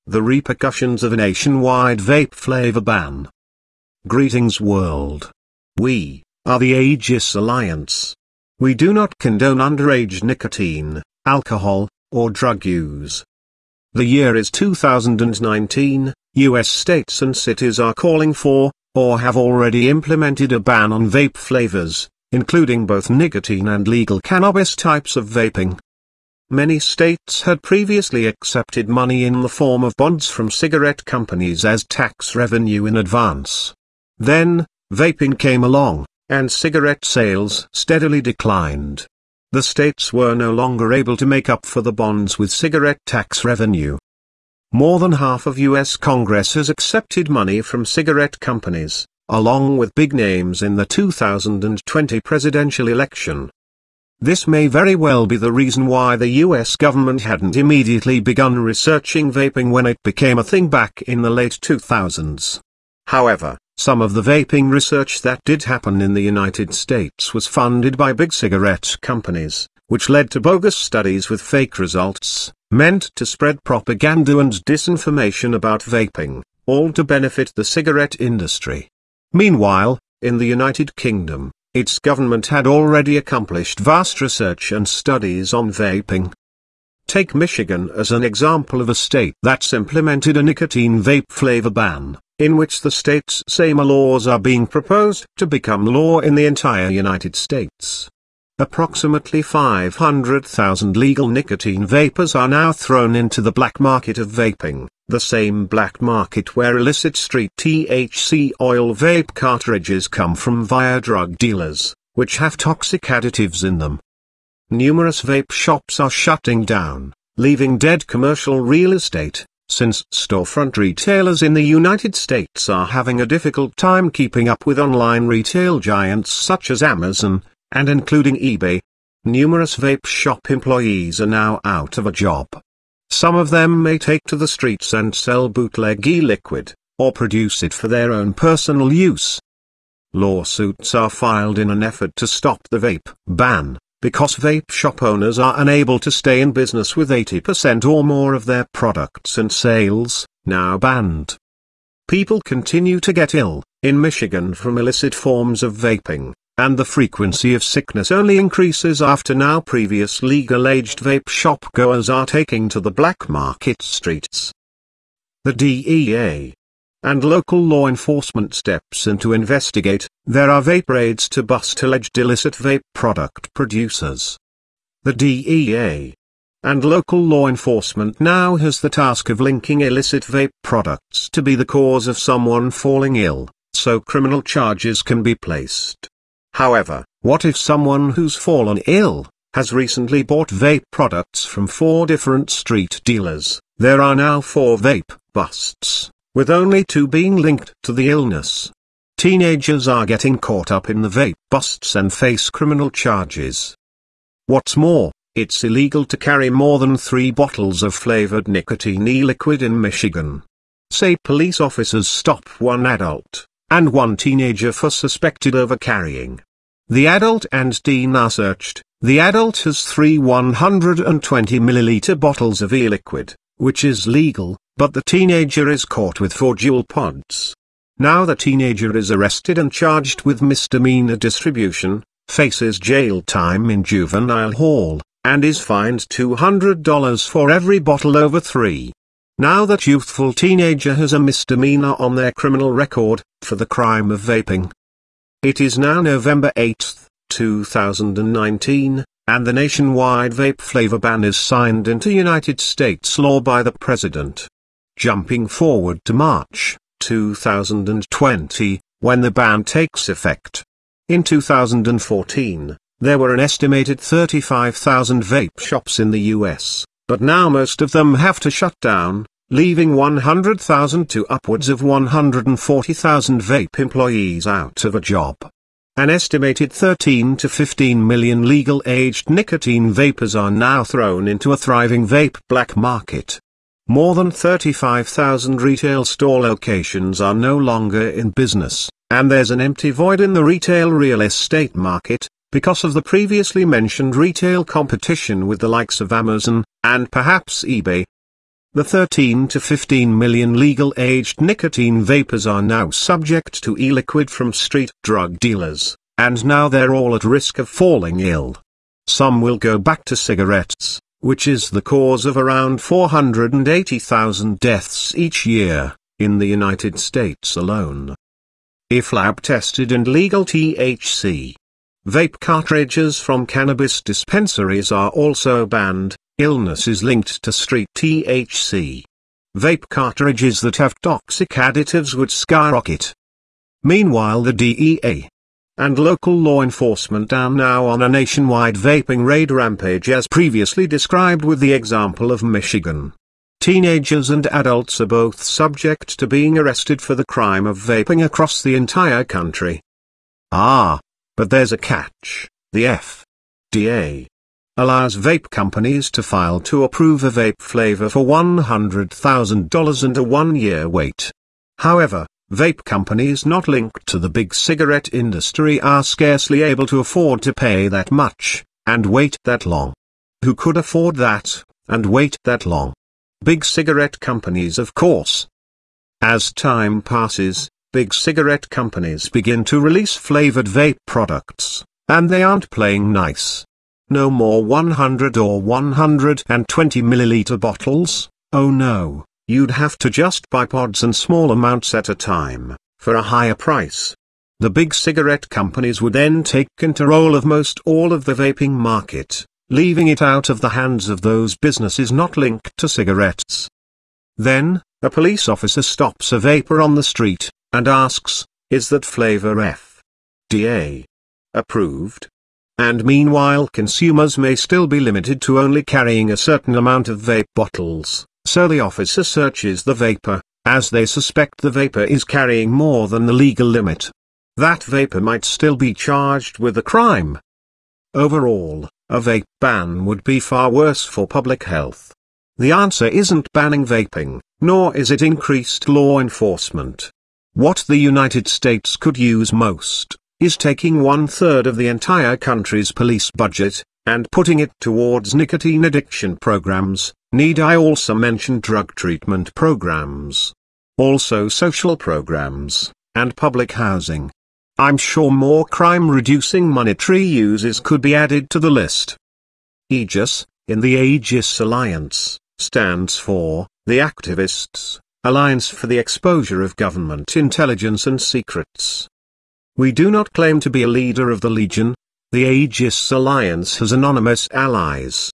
The repercussions of a nationwide vape flavor ban. Greetings world. We are the Aegis Alliance. We do not condone underage nicotine, alcohol, or drug use. The year is 2019, US states and cities are calling for, or have already implemented a ban on vape flavors, including both nicotine and legal cannabis types of vaping. Many states had previously accepted money in the form of bonds from cigarette companies as tax revenue in advance. Then, vaping came along, and cigarette sales steadily declined. The states were no longer able to make up for the bonds with cigarette tax revenue. More than half of US Congress has accepted money from cigarette companies, along with big names in the 2020 presidential election. This may very well be the reason why the US government hadn't immediately begun researching vaping when it became a thing back in the late 2000s. However, some of the vaping research that did happen in the United States was funded by big cigarette companies, which led to bogus studies with fake results, meant to spread propaganda and disinformation about vaping, all to benefit the cigarette industry. Meanwhile, in the United Kingdom, its government had already accomplished vast research and studies on vaping. Take Michigan as an example of a state that's implemented a nicotine vape flavor ban, in which the state's same laws are being proposed to become law in the entire United States. Approximately 500,000 legal nicotine vapors are now thrown into the black market of vaping, the same black market where illicit street THC oil vape cartridges come from via drug dealers, which have toxic additives in them. Numerous vape shops are shutting down, leaving dead commercial real estate, since storefront retailers in the United States are having a difficult time keeping up with online retail giants such as Amazon, and including eBay. Numerous vape shop employees are now out of a job. Some of them may take to the streets and sell bootleg e-liquid, or produce it for their own personal use. Lawsuits are filed in an effort to stop the vape ban, because vape shop owners are unable to stay in business with 80% or more of their products and sales now banned. People continue to get ill in Michigan from illicit forms of vaping, and the frequency of sickness only increases after now previous legal-aged vape shop goers are taking to the black market streets. The DEA and local law enforcement steps in to investigate. There are vape raids to bust alleged illicit vape product producers. The DEA and local law enforcement now has the task of linking illicit vape products to be the cause of someone falling ill, so criminal charges can be placed. However, what if someone who's fallen ill has recently bought vape products from 4 different street dealers? There are now 4 vape busts, with only 2 being linked to the illness. Teenagers are getting caught up in the vape busts and face criminal charges. What's more, it's illegal to carry more than 3 bottles of flavored nicotine e-liquid in Michigan. Say police officers stop 1 adult and 1 teenager for suspected overcarrying. The adult and teen are searched. The adult has 3 120 milliliter bottles of e-liquid, which is legal, but the teenager is caught with 4 jewel pods. Now the teenager is arrested and charged with misdemeanor distribution, faces jail time in juvenile hall, and is fined $200 for every bottle over 3. Now that youthful teenager has a misdemeanor on their criminal record, for the crime of vaping. It is now November 8, 2019, and the nationwide vape flavor ban is signed into United States law by the President. Jumping forward to March 2020, when the ban takes effect. In 2014, there were an estimated 35,000 vape shops in the US, but now most of them have to shut down, leaving 100,000 to upwards of 140,000 vape employees out of a job. An estimated 13 to 15 million legal-aged nicotine vapors are now thrown into a thriving vape black market. More than 35,000 retail store locations are no longer in business, and there's an empty void in the retail real estate market, because of the previously mentioned retail competition with the likes of Amazon, and perhaps eBay. The 13 to 15 million legal-aged nicotine vapors are now subject to e-liquid from street drug dealers, and now they're all at risk of falling ill. Some will go back to cigarettes, which is the cause of around 480,000 deaths each year, in the United States alone. If lab-tested and legal THC vape cartridges from cannabis dispensaries are also banned, illness is linked to street THC. Vape cartridges that have toxic additives would skyrocket. Meanwhile, the DEA and local law enforcement are now on a nationwide vaping raid rampage, as previously described with the example of Michigan. Teenagers and adults are both subject to being arrested for the crime of vaping across the entire country. But there's a catch. The FDA allows vape companies to file to approve a vape flavor for $100,000 and a 1-year wait. However, vape companies not linked to the big cigarette industry are scarcely able to afford to pay that much, and wait that long. Who could afford that, and wait that long? Big cigarette companies, of course. As time passes, big cigarette companies begin to release flavored vape products, and they aren't playing nice. No more 100 or 120 milliliter bottles. Oh no, you'd have to just buy pods and small amounts at a time, for a higher price. The big cigarette companies would then take control of most all of the vaping market, leaving it out of the hands of those businesses not linked to cigarettes. Then, a police officer stops a vapor on the street, and asks, "Is that flavor FDA approved?" And meanwhile, consumers may still be limited to only carrying a certain amount of vape bottles, so the officer searches the vapor, as they suspect the vapor is carrying more than the legal limit. That vapor might still be charged with a crime. Overall, a vape ban would be far worse for public health. The answer isn't banning vaping, nor is it increased law enforcement. What the United States could use most is taking 1/3 of the entire country's police budget and putting it towards nicotine addiction programs. Need I also mention drug treatment programs? Also social programs, and public housing. I'm sure more crime-reducing monetary uses could be added to the list. AEGIS, in the AEGIS Alliance, stands for the Activists Alliance for the Exposure of Government Intelligence and Secrets. We do not claim to be a leader of the Legion. The AEGIS Alliance has anonymous allies,